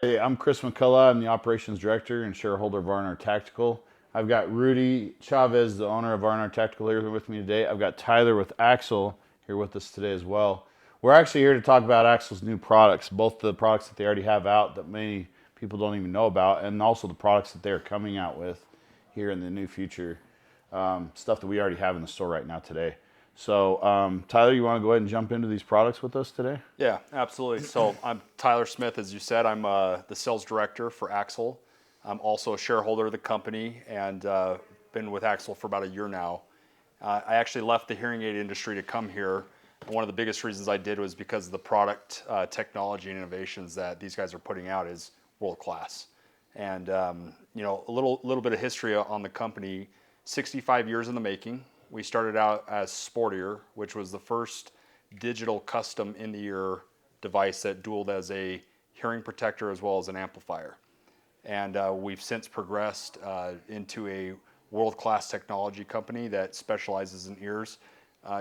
Hey, I'm Chris McCullough. I'm the operations director and shareholder of R&R Tactical. I've got Rudy Chavez, the owner of R&R Tactical, here with me today. I've got Tyler with AXIL here with us today as well. We're actually here to talk about AXIL's new products, both the products that they already have out that many people don't even know about, and also the products that they're coming out with here in the new future. Stuff that we already have in the store right now today. So, Tyler, you want to go ahead and jump into these products with us today? Yeah, absolutely. So I'm Tyler Smith, as you said. I'm the sales director for AXIL. I'm also a shareholder of the company and been with AXIL for about a year now. I actually left the hearing aid industry to come here. And one of the biggest reasons I did was because of the product technology and innovations that these guys are putting out is world class. And you know, a little bit of history on the company. 65 years in the making. We started out as Sportier, which was the first digital custom in-the-ear device that dualed as a hearing protector as well as an amplifier. And we've since progressed into a world-class technology company that specializes in ears.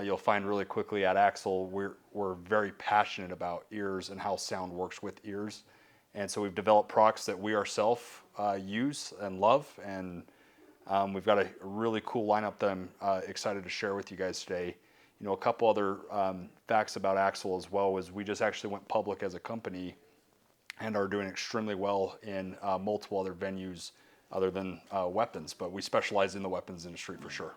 You'll find really quickly at AXIL, we're very passionate about ears and how sound works with ears. And so we've developed products that we ourselves use and love, and we've got a really cool lineup that I'm excited to share with you guys today. You know, a couple other facts about AXIL as well is we just actually went public as a company and are doing extremely well in multiple other venues other than weapons, but we specialize in the weapons industry for sure.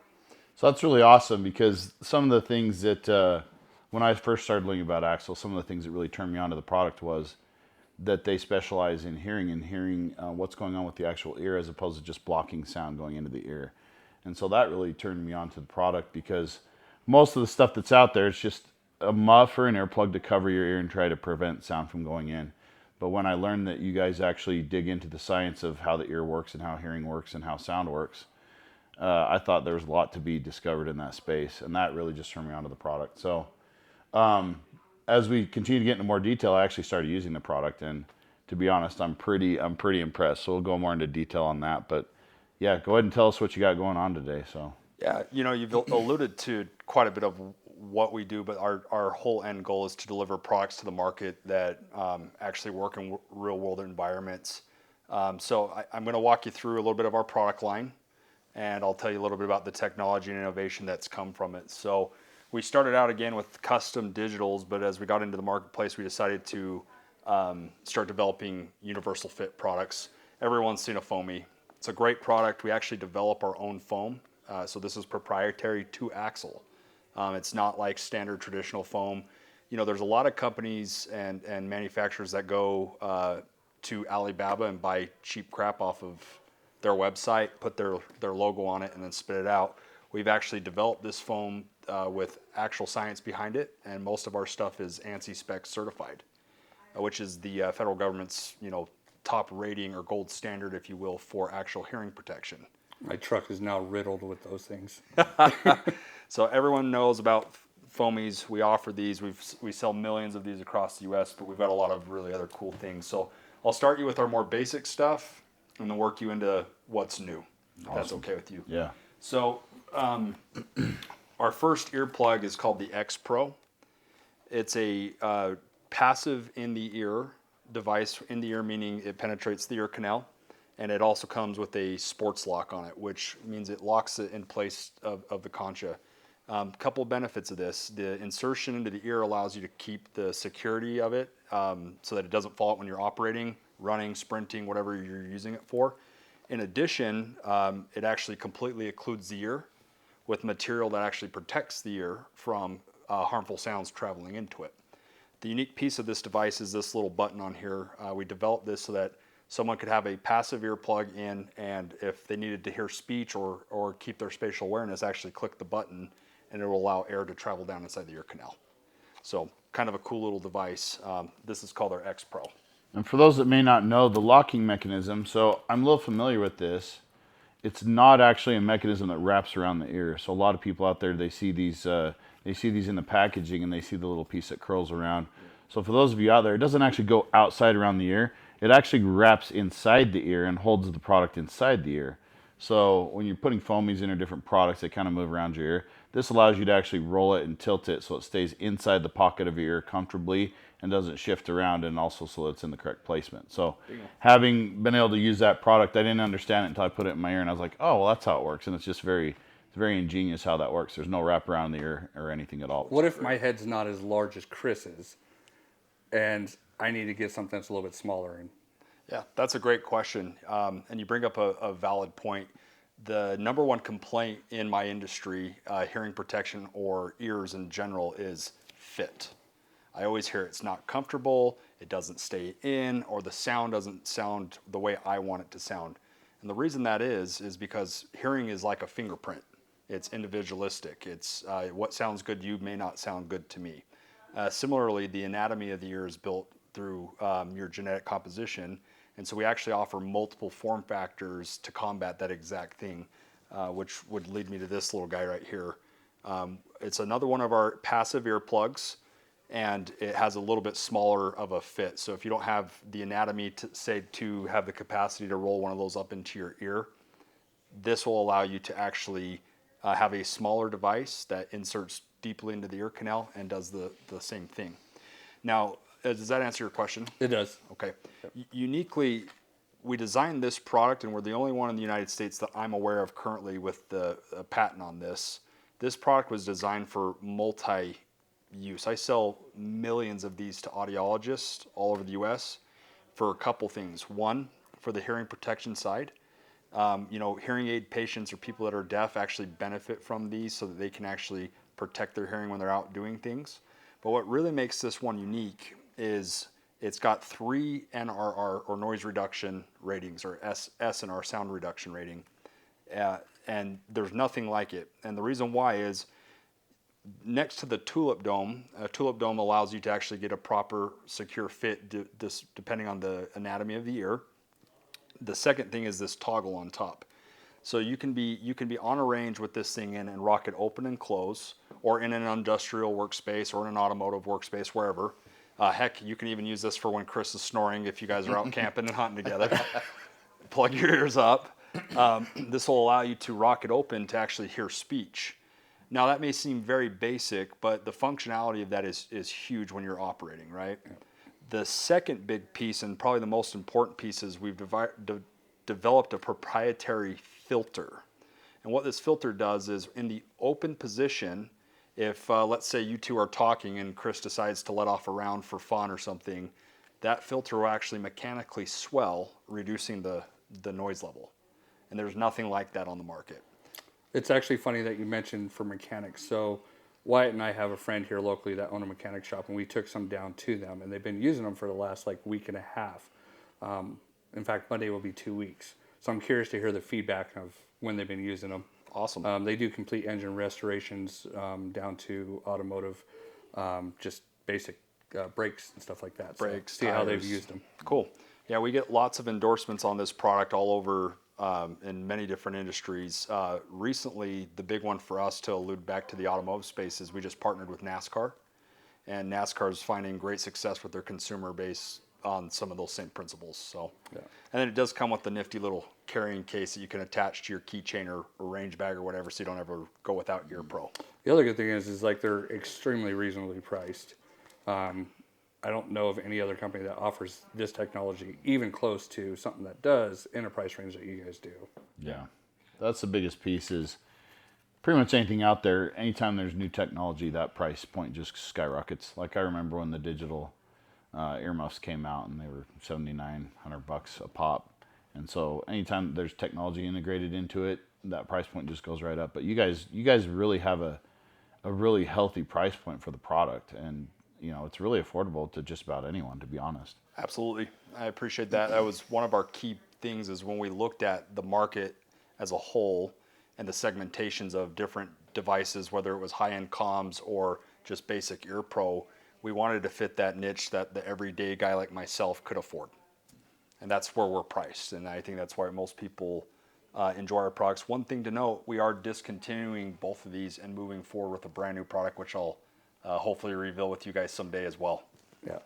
So that's really awesome because some of the things that, when I first started learning about AXIL, some of the things that really turned me on to the product was that they specialize in hearing and hearing what's going on with the actual ear as opposed to just blocking sound going into the ear. And so that really turned me on to the product because most of the stuff that's out there is just a muff or an earplug to cover your ear and try to prevent sound from going in. But when I learned that you guys actually dig into the science of how the ear works and how hearing works and how sound works, I thought there was a lot to be discovered in that space, and that really just turned me on to the product. So as we continue to get into more detail, I actually started using the product, and to be honest, I'm pretty impressed. So we'll go more into detail on that. But yeah, go ahead and tell us what you got going on today. So yeah, you know, you've alluded to quite a bit of what we do, but our whole end goal is to deliver products to the market that actually work in real world environments. So I'm going to walk you through a little bit of our product line, and I'll tell you a little bit about the technology and innovation that's come from it. So we started out again with custom digitals, but as we got into the marketplace, we decided to start developing universal fit products. Everyone's seen a foamy. It's a great product. We actually develop our own foam. So this is proprietary to AXIL. It's not like standard traditional foam. You know, there's a lot of companies and manufacturers that go to Alibaba and buy cheap crap off of their website, put their logo on it, and then spit it out. We've actually developed this foam with actual science behind it, and most of our stuff is ANSI spec certified, which is the federal government's, you know, top rating or gold standard, if you will, for actual hearing protection. My truck is now riddled with those things. So everyone knows about foamies. We offer these. We sell millions of these across the U.S., but we've got a lot of really other cool things. So I'll start you with our more basic stuff, and then work you into what's new. If that's okay with you. yeah. So our first earplug is called the X Pro. It's a passive in-the-ear device. In the ear meaning it penetrates the ear canal, and it also comes with a sports lock on it, which means it locks it in place of the concha. Couple of benefits of this. The insertion into the ear allows you to keep the security of it so that it doesn't fall out when you're operating, running, sprinting, whatever you're using it for. In addition, it actually completely occludes the ear with material that actually protects the ear from harmful sounds traveling into it. The unique piece of this device is this little button on here. We developed this so that someone could have a passive earplug in, and if they needed to hear speech or keep their spatial awareness, actually click the button, and it will allow air to travel down inside the ear canal. So kind of a cool little device. This is called our X Pro. And for those that may not know the locking mechanism, so I'm a little familiar with this. It's not actually a mechanism that wraps around the ear. So a lot of people out there, they see these in the packaging, and they see the little piece that curls around. So for those of you out there, it doesn't actually go outside around the ear. It actually wraps inside the ear and holds the product inside the ear. So when you're putting foamies in or different products that kind of move around your ear, this allows you to actually roll it and tilt it so it stays inside the pocket of your ear comfortably and doesn't shift around, and also so that it's in the correct placement. So having been able to use that product, I didn't understand it until I put it in my ear, and I was like, oh, well, that's how it works. And it's just it's very ingenious how that works. There's no wrap around the ear or anything at all. What if my head's not as large as Chris's, and I need to get something that's a little bit smaller? And Yeah, that's a great question. And you bring up a valid point. The number one complaint in my industry, hearing protection or ears in general, is fit. I always hear it's not comfortable, it doesn't stay in, or the sound doesn't sound the way I want it to sound. And the reason that is because hearing is like a fingerprint. It's individualistic. It's what sounds good to you may not sound good to me. Similarly, the anatomy of the ear is built through your genetic composition. And so we actually offer multiple form factors to combat that exact thing, which would lead me to this little guy right here. It's another one of our passive earplugs, and it has a little bit smaller of a fit. So if you don't have the anatomy to have the capacity to roll one of those up into your ear, this will allow you to actually have a smaller device that inserts deeply into the ear canal and does the same thing. Now, does that answer your question? it does. Okay. Uniquely, we designed this product, and we're the only one in the United States that I'm aware of currently with the patent on this. This product was designed for multi-use. I sell millions of these to audiologists all over the U.S. for a couple things. One, for the hearing protection side. Hearing aid patients or people that are deaf actually benefit from these so that they can actually protect their hearing when they're out doing things. But what really makes this one unique is it's got 3 NRR or noise reduction ratings, or SNR sound reduction rating, and there's nothing like it. And the reason why is next to the tulip dome. A tulip dome allows you to actually get a proper secure fit depending on the anatomy of the ear. The second thing is this toggle on top. So you can be on a range with this thing in and rock it open and close, or in an industrial workspace or in an automotive workspace, wherever. Heck, you can even use this for when Chris is snoring if you guys are out camping and hunting together. Plug your ears up. This will allow you to rock it open to actually hear speech. Now that may seem very basic, but the functionality of that is huge when you're operating, right? Yeah. The second big piece, and probably the most important piece, is we've developed a proprietary filter. And what this filter does is, in the open position, if let's say you two are talking and Chris decides to let off a round for fun or something, that filter will actually mechanically swell, reducing the noise level. And there's nothing like that on the market. It's actually funny that you mentioned for mechanics. So Wyatt and I have a friend here locally that own a mechanic shop, and we took some down to them, and they've been using them for the last week and a half. In fact, Monday will be 2 weeks. So I'm curious to hear the feedback of when they've been using them. Awesome. They do complete engine restorations down to automotive, just basic brakes and stuff like that. Brakes, so see how they've used them. Cool. Yeah, we get lots of endorsements on this product all over in many different industries. Recently, the big one for us, to allude back to the automotive space, is we just partnered with NASCAR. And NASCAR is finding great success with their consumer base on some of those same principles. So, yeah. And then it does come with the nifty little carrying case that you can attach to your keychain or range bag or whatever, so you don't ever go without Ear Pro. The other good thing is they're extremely reasonably priced. I don't know of any other company that offers this technology even close to something that does in a price range that you guys do. Yeah, that's the biggest piece. Is pretty much anything out there, anytime there's new technology, that price point just skyrockets. Like I remember when the digital earmuffs came out, and they were $7,900 a pop. And so anytime there's technology integrated into it, that price point just goes right up. But you guys really have a really healthy price point for the product, and it's really affordable to just about anyone, to be honest. Absolutely. I appreciate that. That was one of our key things, is when we looked at the market as a whole and the segmentations of different devices, whether it was high-end comms or just basic Ear Pro, we wanted to fit that niche that the everyday guy like myself could afford. And that's where we're priced. And I think that's why most people enjoy our products. One thing to note, we are discontinuing both of these and moving forward with a brand new product, which I'll hopefully reveal with you guys someday as well. Yeah,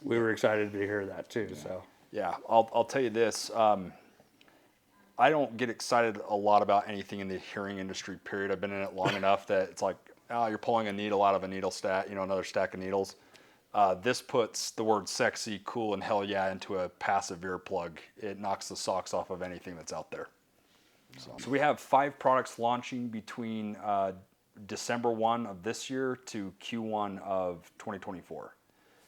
we were excited to hear that too. Yeah. So yeah, I'll tell you this. I don't get excited a lot about anything in the hearing industry, period. I've been in it long enough that it's like, oh, you're pulling a needle out of a needle stack, another stack of needles. This puts the word sexy, cool, and hell yeah into a passive earplug. It knocks the socks off of anything that's out there. So we have 5 products launching between December 1 of this year to Q1 of 2024.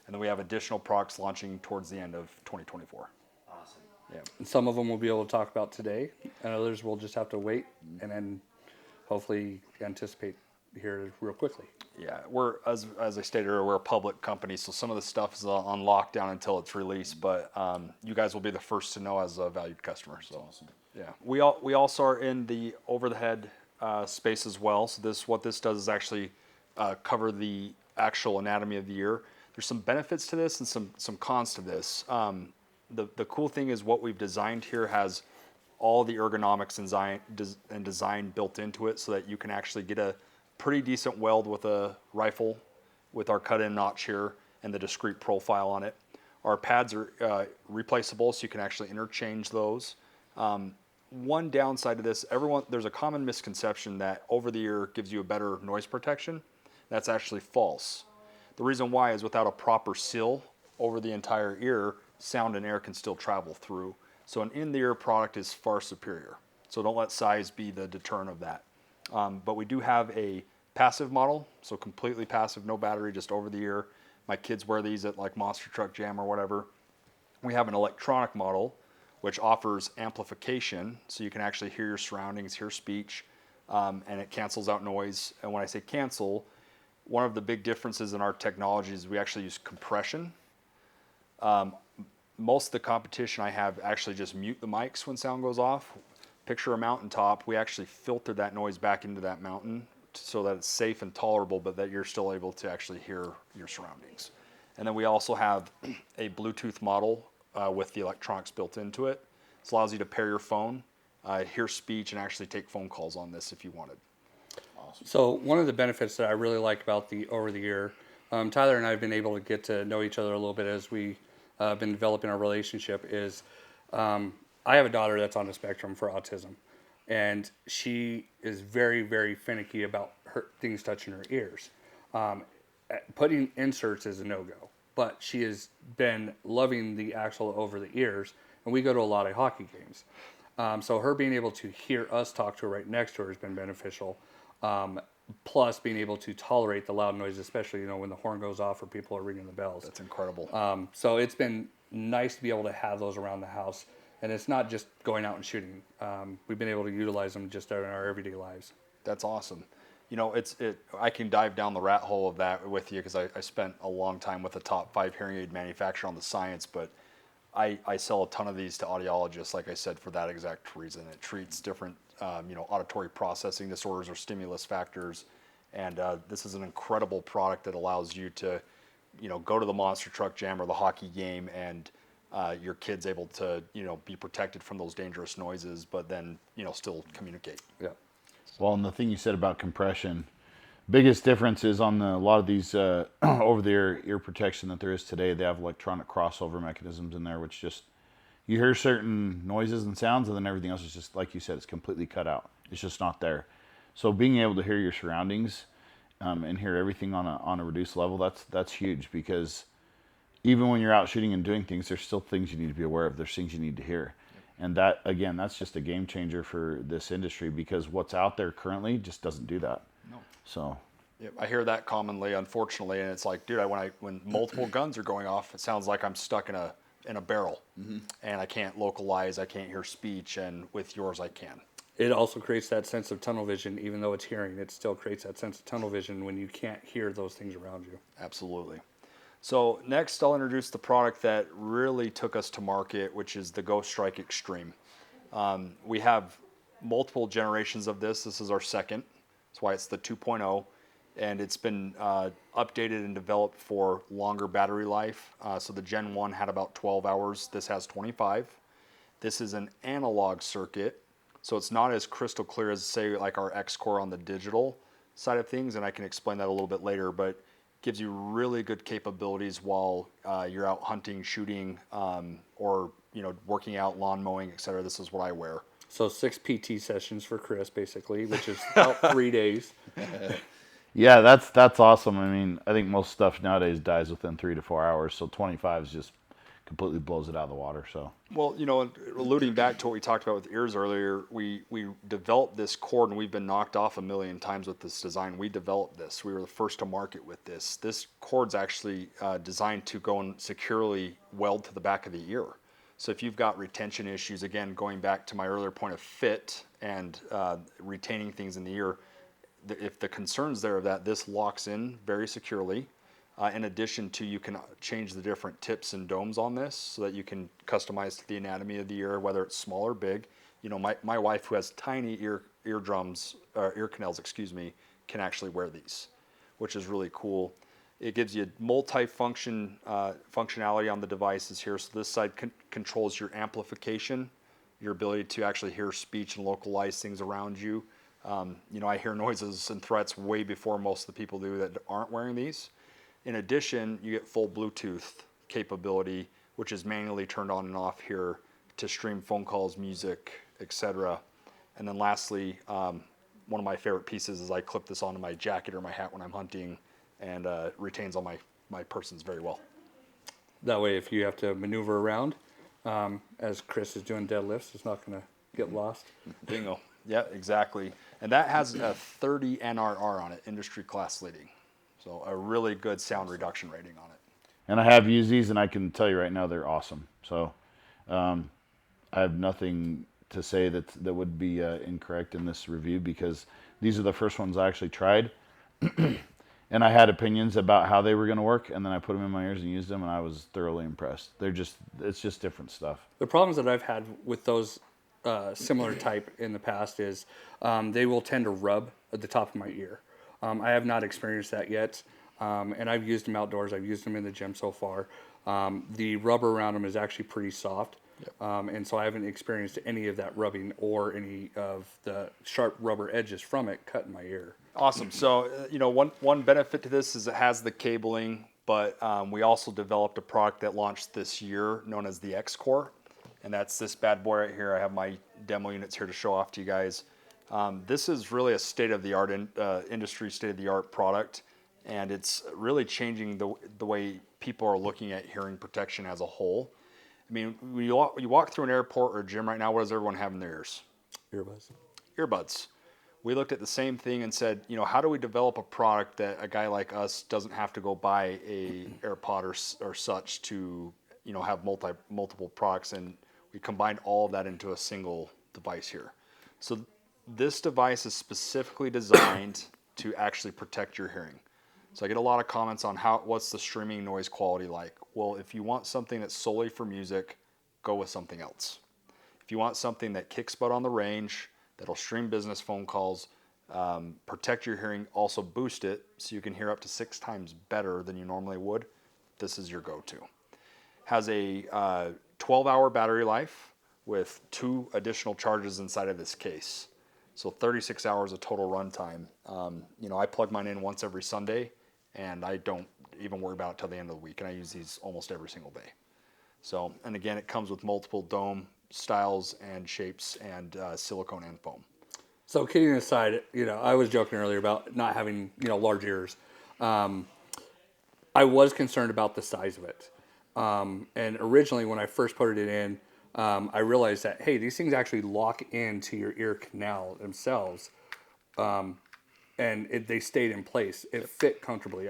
And then we have additional products launching towards the end of 2024. Awesome. Yeah. And some of them we'll be able to talk about today, and others we'll just have to wait and then hopefully anticipate here real quickly. Yeah, we're as I stated earlier, we're a public company, so some of the stuff is on lockdown until it's released. But you guys will be the first to know as a valued customer. So awesome. Yeah, we also are in the over the head space as well. So what this does is actually cover the actual anatomy of the ear. There's some benefits to this and some cons to this. The cool thing is what we've designed here has all the ergonomics and design built into it, so that you can actually get a pretty decent weld with a rifle with our cut-in notch here and the discrete profile on it. Our pads are replaceable, so you can actually interchange those. One downside to this, there's a common misconception that over the ear gives you a better noise protection. That's actually false. The reason why is without a proper seal over the entire ear, sound and air can still travel through. So an in-the-ear product is far superior. So don't let size be the deterrent of that. But we do have a passive model, so completely passive, no battery, just over the ear. My kids wear these at like Monster Truck Jam or whatever. We have an electronic model, which offers amplification, so you can actually hear your surroundings, hear speech, and it cancels out noise. And when I say cancel, one of the big differences in our technology is we actually use compression. Most of the competition I have actually just mute the mics when sound goes off. Picture a mountaintop. We actually filter that noise back into that mountain so that it's safe and tolerable, but that you're still able to actually hear your surroundings. And then we also have a Bluetooth model with the electronics built into it. This allows you to pair your phone, hear speech, and actually take phone calls on this if you wanted. Awesome. So one of the benefits that I really like about the over-the-ear, Tyler and I have been able to get to know each other a little bit as we been developing our relationship, is I have a daughter that's on the spectrum for autism, and she is very, very finicky about things touching her ears. Putting inserts is a no-go, but she has been loving the AXIL over the ears, and we go to a lot of hockey games. So her being able to hear us talk to her right next to her has been beneficial. Plus being able to tolerate the loud noise, especially when the horn goes off or people are ringing the bells. That's incredible. So it's been nice to be able to have those around the house, and it's not just going out and shooting. We've been able to utilize them just in our everyday lives. That's awesome. I can dive down the rat hole of that with you because I spent a long time with the top 5 hearing aid manufacturer on the science, but I sell a ton of these to audiologists, like I said, for that exact reason. It treats different auditory processing disorders or stimulus factors, and this is an incredible product that allows you to go to the Monster Truck Jam or the hockey game, and your kid's able to be protected from those dangerous noises, but then still communicate. Yeah. Well, and the thing you said about compression, biggest difference is on a lot of these over-the-ear ear protection that there is today. They have electronic crossover mechanisms in there, which just you hear certain noises and sounds, and then everything else is just like you said, it's completely cut out. It's just not there. So being able to hear your surroundings and hear everything on a reduced level, that's huge, because even when you're out shooting and doing things, there's still things you need to be aware of. There's things you need to hear. And that, again, that's just a game changer for this industry, because what's out there currently just doesn't do that. No. So. Yep, I hear that commonly, unfortunately, and it's like, dude, when multiple guns are going off, it sounds like I'm stuck in a barrel, and I can't localize, I can't hear speech, and with yours I can. It also creates that sense of tunnel vision. Even though it's hearing, it still creates that sense of tunnel vision when you can't hear those things around you. Absolutely. So next, I'll introduce the product that really took us to market, which is the Ghost Strike Extreme. We have multiple generations of this. This is our second. That's why it's the 2.0. And it's been updated and developed for longer battery life. So the Gen 1 had about 12 hours. This has 25. This is an analog circuit. So it's not as crystal clear as, say, like our X-Core on the digital side of things. And I can explain that a little bit later. But gives you really good capabilities while you're out hunting, shooting, or working out, lawn mowing, etc. This is what I wear. So 6 PT sessions for Chris, basically, which is about 3 days. Yeah, that's awesome. I mean, I think most stuff nowadays dies within 3 to 4 hours, so 25 is just completely blows it out of the water. So Well, alluding back to what we talked about with ears earlier, we developed this cord, and we've been knocked off a million times with this design. We developed this. We were the first to market with this. This cord's actually designed to go and securely weld to the back of the ear. So if you've got retention issues, again, going back to my earlier point of fit and retaining things in the ear, if the concern's there of that, this locks in very securely. In addition to, you can change the different tips and domes on this so that you can customize to the anatomy of the ear, whether it's small or big. My wife, who has tiny ear canals, excuse me, can actually wear these, which is really cool. It gives you multi-function functionality on the devices here. So this side controls your amplification, your ability to actually hear speech and localize things around you. I hear noises and threats way before most of the people do that aren't wearing these. In addition, you get full Bluetooth capability, which is manually turned on and off here to stream phone calls, music, etc. And then lastly, one of my favorite pieces is I clip this onto my jacket or my hat when I'm hunting, and retains on my persons very well. That way, if you have to maneuver around, as Chris is doing deadlifts, it's not going to get lost. Bingo. Yeah, exactly. And that has a 30 NRR on it, industry class leading. So a really good sound reduction rating on it. and I have used these, and I can tell you right now they're awesome. So I have nothing to say that would be incorrect in this review, because these are the first ones I actually tried, and I had opinions about how they were going to work, and then I put them in my ears and used them, and I was thoroughly impressed. It's just different stuff. The problems that I've had with those similar type in the past is they will tend to rub at the top of my ear. I have not experienced that yet, and I've used them outdoors. I've used them in the gym so far. The rubber around them is actually pretty soft, and so I haven't experienced any of that rubbing or any of the sharp rubber edges from it cutting my ear. Awesome. So, one benefit to this is it has the cabling, but we also developed a product that launched this year known as the X Core, and that's this bad boy right here. I have my demo units here to show off to you guys. This is really a state-of-the-art industry, state-of-the-art product, and it's really changing the way people are looking at hearing protection as a whole. I mean, when you walk through an airport or a gym right now, what does everyone have in their ears? Earbuds. Earbuds. We looked at the same thing and said, how do we develop a product that a guy like us doesn't have to go buy a AirPod or such to, have multiple products, and we combined all of that into a single device here. So this device is specifically designed to actually protect your hearing. So I get a lot of comments on what's the streaming noise quality like. Well, if you want something that's solely for music, go with something else. If you want something that kicks butt on the range, that'll stream business phone calls, protect your hearing, also boost it so you can hear up to 6 times better than you normally would, this is your go-to. Has a 12-hour battery life with 2 additional charges inside of this case. So 36 hours of total runtime. I plug mine in once every Sunday, and I don't even worry about it till the end of the week, and I use these almost every single day. So, and again, it comes with multiple dome styles and shapes, and silicone and foam. So kidding aside, I was joking earlier about not having, large ears. I was concerned about the size of it. And originally when I first put it in, I realized that, hey, these things actually lock into your ear canal themselves. And they stayed in place. It fit comfortably.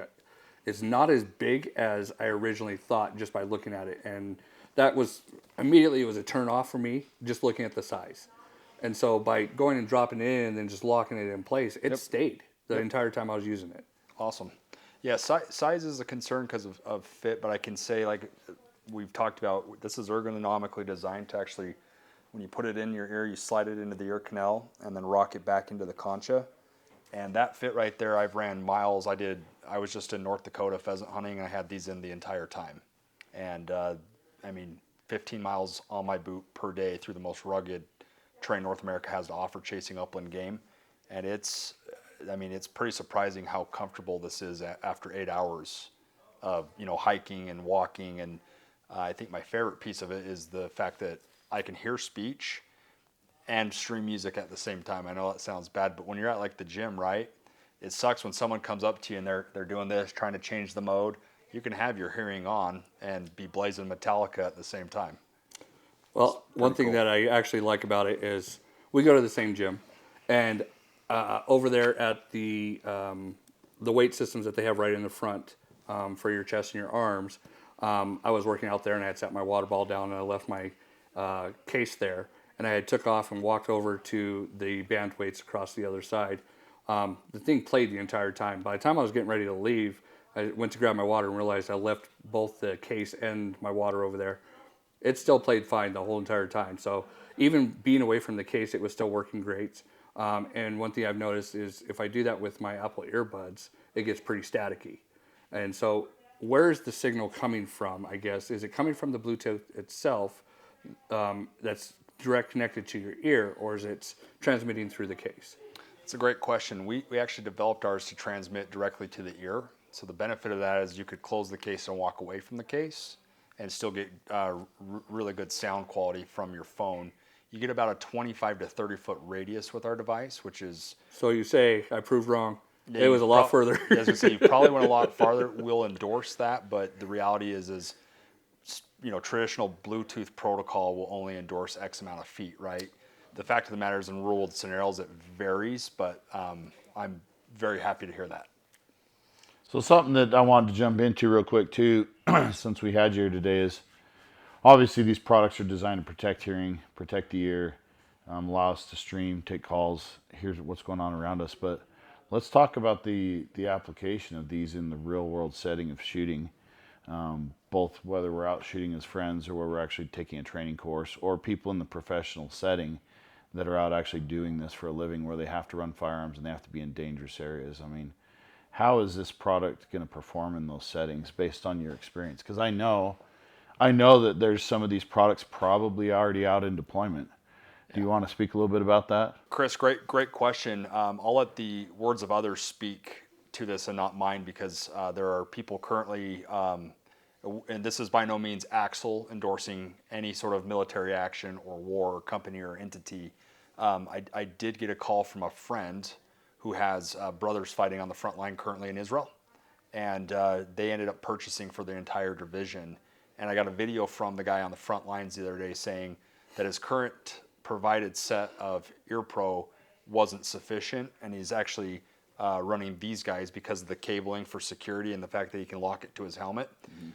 It's not as big as I originally thought just by looking at it. And that was immediately, it was a turn off for me just looking at the size. And so by going and dropping it in and then just locking it in place, it stayed the entire time I was using it. Awesome. Yeah, size is a concern because of fit, but I can say, like we've talked about, this is ergonomically designed to actually, when you put it in your ear, you slide it into the ear canal and then rock it back into the concha. And that fit right there, I've ran miles. I was just in North Dakota pheasant hunting, and I had these in the entire time. And 15 miles on my boot per day through the most rugged terrain North America has to offer, chasing upland game. And it's pretty surprising how comfortable this is after 8 hours of, hiking and walking. And I think my favorite piece of it is the fact that I can hear speech and stream music at the same time. I know that sounds bad, but when you're at like the gym, right? it sucks when someone comes up to you and they're doing this, trying to change the mode. You can have your hearing on and be blazing Metallica at the same time. Well, one thing cool. that I actually like about it is we go to the same gym, and over there at the weight systems that they have right in the front for your chest and your arms, I was working out there and I had set my water ball down and I left my case there, and I had took off and walked over to the band weights across the other side. The thing played the entire time. By the time I was getting ready to leave, I went to grab my water and realized I left both the case and my water over there. It still played fine the whole entire time. So even being away from the case, it was still working great. And one thing I've noticed is if I do that with my Apple earbuds, it gets pretty staticky. And so where's the signal coming from, I guess? Is it coming from the Bluetooth itself that's direct connected to your ear, or is it transmitting through the case? It's a great question. We actually developed ours to transmit directly to the ear. So the benefit of that is you could close the case and walk away from the case and still get really good sound quality from your phone. You get about a 25 to 30 foot radius with our device, which is... So you say I proved wrong. Yeah, it was a lot further. As we say, you probably went a lot farther. We'll endorse that, but the reality is traditional Bluetooth protocol will only endorse X amount of feet, right? The fact of the matter is, in real world scenarios, it varies, but I'm very happy to hear that. So something that I wanted to jump into real quick too, since we had you here today, is obviously these products are designed to protect hearing, protect the ear, allow us to stream, take calls, hear what's going on around us. But let's talk about the application of these in the real world setting of shooting, both whether we're out shooting as friends or where we're actually taking a training course, or people in the professional setting that are out actually doing this for a living, where they have to run firearms and they have to be in dangerous areas. I mean, how is this product going to perform in those settings based on your experience? Because I know that there's some of these products probably already out in deployment. Do you want to speak a little bit about that? Chris, great question. I'll let the words of others speak to this and not mine, because there are people currently, and this is by no means AXIL endorsing any sort of military action or war or company or entity. I did get a call from a friend who has brothers fighting on the front line currently in Israel. And they ended up purchasing for the entire division. And I got a video from the guy on the front lines the other day saying that his current provided set of EarPro wasn't sufficient, and he's actually running these guys because of the cabling for security and the fact that he can lock it to his helmet. Mm-hmm.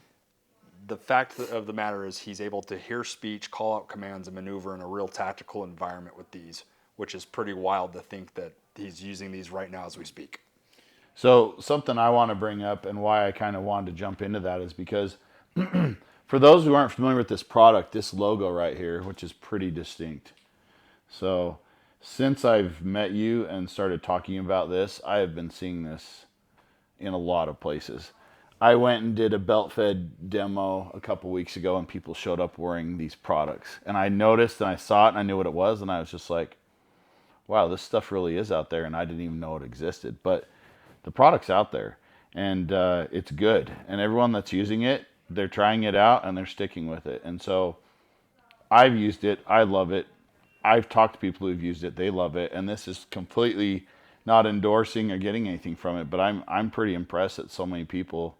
The fact of the matter is he's able to hear speech, call out commands, and maneuver in a real tactical environment with these, which is pretty wild to think that he's using these right now as we speak. So something I want to bring up, and why I kind of wanted to jump into that, is because for those who aren't familiar with this product, this logo right here, which is pretty distinct. So since I've met you and started talking about this, I have been seeing this in a lot of places. I went and did a belt-fed demo a couple weeks ago, and people showed up wearing these products. And I noticed, and I saw it, and I knew what it was, and I was just like, wow, this stuff really is out there, and I didn't even know it existed. But the product's out there, and it's good. And everyone that's using it, they're trying it out, and they're sticking with it. And so I've used it. I love it. I've talked to people who've used it. They love it. And this is completely not endorsing or getting anything from it, but I'm pretty impressed that so many people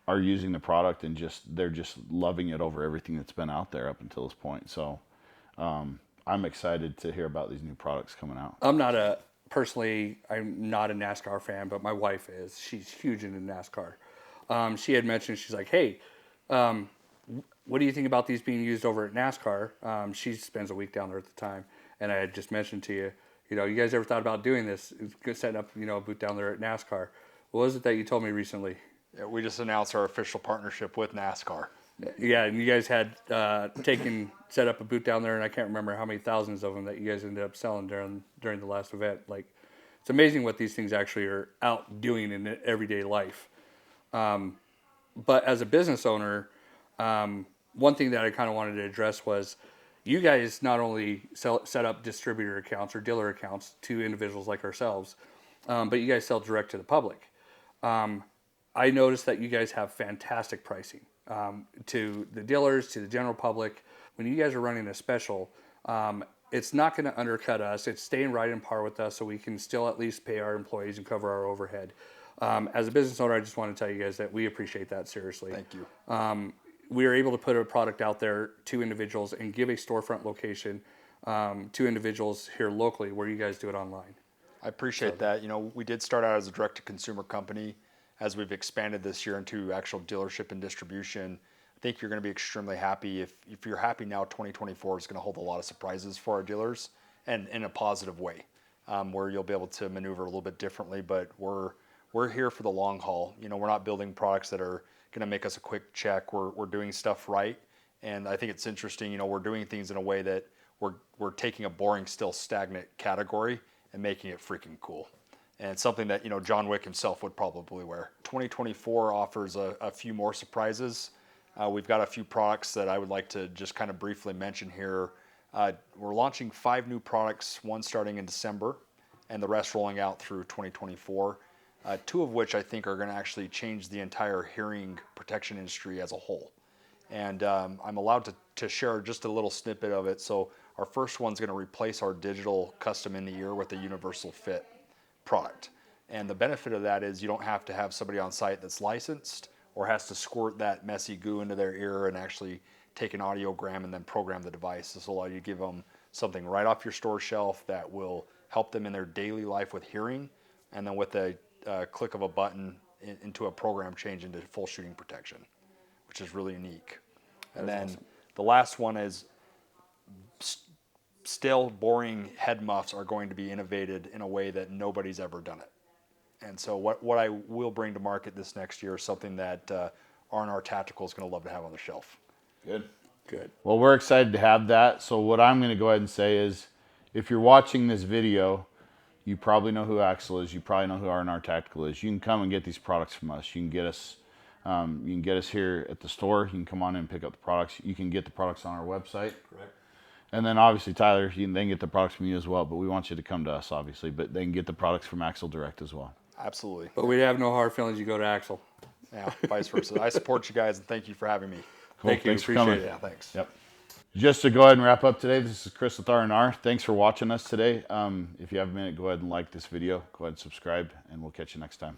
are using the product and they're just loving it over everything that's been out there up until this point. So I'm excited to hear about these new products coming out. I'm not a NASCAR fan, but my wife is. She's huge into NASCAR. She had mentioned, she's like, hey, what do you think about these being used over at NASCAR? She spends a week down there at the time. And I had just mentioned to you, you guys ever thought about doing this? Setting up, a booth down there at NASCAR. What was it that you told me recently? Yeah, we just announced our official partnership with NASCAR. Yeah, and you guys had set up a booth down there, and I can't remember how many thousands of them that you guys ended up selling during the last event. Like, it's amazing what these things actually are out doing in everyday life. But as a business owner, one thing that I kind of wanted to address was you guys not only set up distributor accounts or dealer accounts to individuals like ourselves, but you guys sell direct to the public. I noticed that you guys have fantastic pricing to the dealers, to the general public. When you guys are running a special, it's not going to undercut us. It's staying right in par with us, so we can still at least pay our employees and cover our overhead. As a business owner, I just want to tell you guys that we appreciate that seriously. Thank you. We are able to put a product out there to individuals and give a storefront location to individuals here locally, where you guys do it online. I appreciate that. We did start out as a direct-to-consumer company. As we've expanded this year into actual dealership and distribution, I think you're going to be extremely happy. If you're happy now, 2024 is going to hold a lot of surprises for our dealers, and in a positive way, where you'll be able to maneuver a little bit differently. But we're here for the long haul. We're not building products that are going to make us a quick check. We're doing stuff right, and I think it's interesting. We're doing things in a way that we're taking a boring, still stagnant category and making it freaking cool. And it's something that John Wick himself would probably wear. 2024 offers a few more surprises. We've got a few products that I would like to just kind of briefly mention here. We're launching 5 new products, one starting in December, and the rest rolling out through 2024. 2 of which I think are going to actually change the entire hearing protection industry as a whole. And I'm allowed to share just a little snippet of it. So our first one's going to replace our digital custom in the ear with a universal fit product. And the benefit of that is you don't have to have somebody on site that's licensed or has to squirt that messy goo into their ear and actually take an audiogram and then program the device. This will allow you to give them something right off your store shelf that will help them in their daily life with hearing, and then with a click of a button into a program change into full shooting protection, which is really unique. And then awesome. The last one is still boring head muffs are going to be innovated in a way that nobody's ever done it. And so what I will bring to market this next year is something that R&R Tactical is going to love to have on the shelf. Good. Good. Well, we're excited to have that. So what I'm going to go ahead and say is, if you're watching this video, you probably know who AXIL is. You probably know who R&R Tactical is. You can come and get these products from us. You can get us. You can get us here at the store. You can come on in and pick up the products. You can get the products on our website. Correct. they then obviously, Tyler, they can get the products from you as well. But we want you to come to us, obviously. But they can get the products from AXIL direct as well. Absolutely. But we have no hard feelings. You go to AXIL. Yeah, vice versa. I support you guys, and thank you for having me. Cool. Thank you. Thanks for Appreciate coming. it. Yeah, thanks. Yep. Just to go ahead and wrap up today, this is Chris with R&R. Thanks for watching us today. If you have a minute, go ahead and like this video. Go ahead and subscribe, and we'll catch you next time.